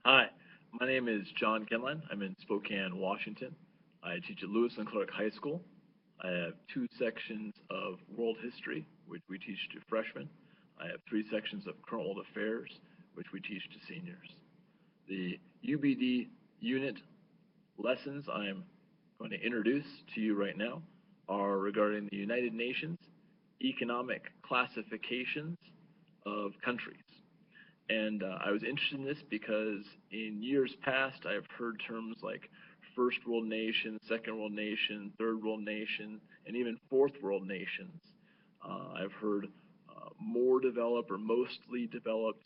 Hi, my name is John Kenline. I'm in Spokane, Washington. I teach at Lewis and Clark High School. I have two sections of world history, which we teach to freshmen. I have three sections of current world affairs, which we teach to seniors. The UBD unit lessons I'm going to introduce to you right now are regarding the United Nations economic classifications of countries. And I was interested in this because in years past, I've heard terms like first world nation, second world nation, third world nation, and even fourth world nations. I've heard more developed or mostly developed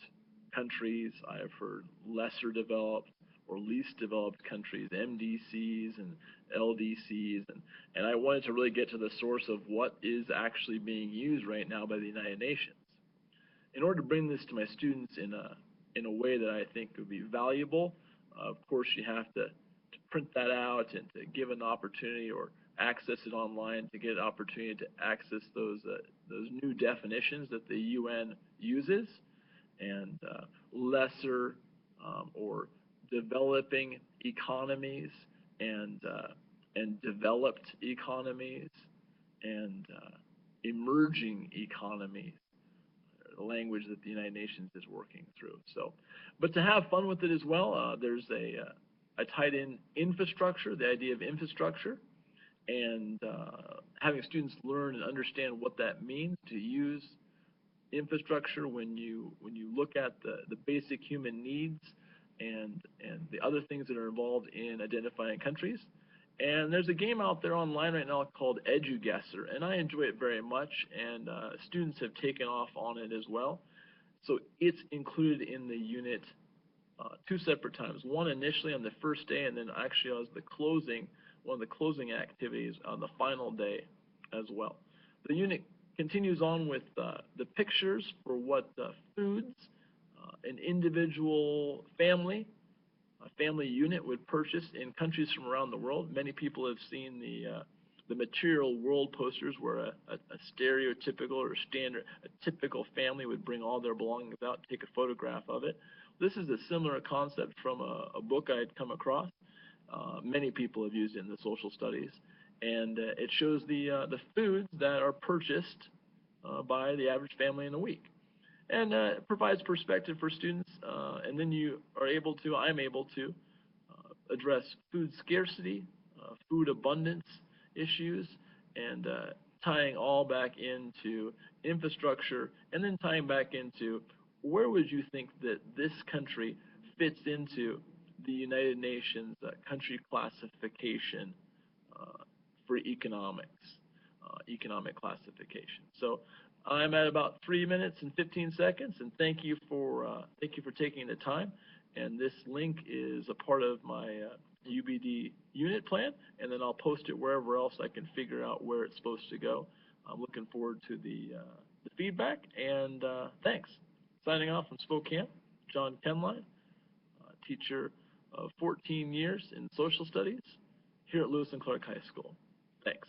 countries. I've heard lesser developed or least developed countries, MDCs and LDCs, and I wanted to really get to the source of what is actually being used right now by the United Nations. In order to bring this to my students in a way that I think would be valuable, of course you have to print that out and to give an opportunity or access it online to get an opportunity to access those new definitions that the UN uses, and lesser or developing economies and developed economies and emerging economies, the language that the United Nations is working through. So, but to have fun with it as well, there's I tied in infrastructure, the idea of infrastructure, and having students learn and understand what that means to use infrastructure when you look at the basic human needs and the other things that are involved in identifying countries. And there's a game out there online right now called EduGuessr, and I enjoy it very much, and students have taken off on it as well. So it's included in the unit two separate times. One initially on the first day, and then actually as one of the closing activities on the final day as well. The unit continues on with the pictures for what foods an individual family, a family unit would purchase in countries from around the world. Many people have seen the material world posters where a stereotypical or standard, a typical family would bring all their belongings out, take a photograph of it. This is a similar concept from a book I had come across. Many people have used it in the social studies, and it shows the foods that are purchased by the average family in a week, and it provides perspective for students. And then I'm able to address food scarcity, food abundance issues, and tying all back into infrastructure, and then tying back into where would you think that this country fits into the United Nations country classification for economic classification. So I'm at about 3 minutes and 15 seconds, and thank you for taking the time. And this link is a part of my UBD unit plan, and then I'll post it wherever else I can figure out where it's supposed to go. I'm looking forward to the feedback, and thanks. Signing off from Spokane, John Kenline, teacher of 14 years in social studies here at Lewis and Clark High School. Thanks.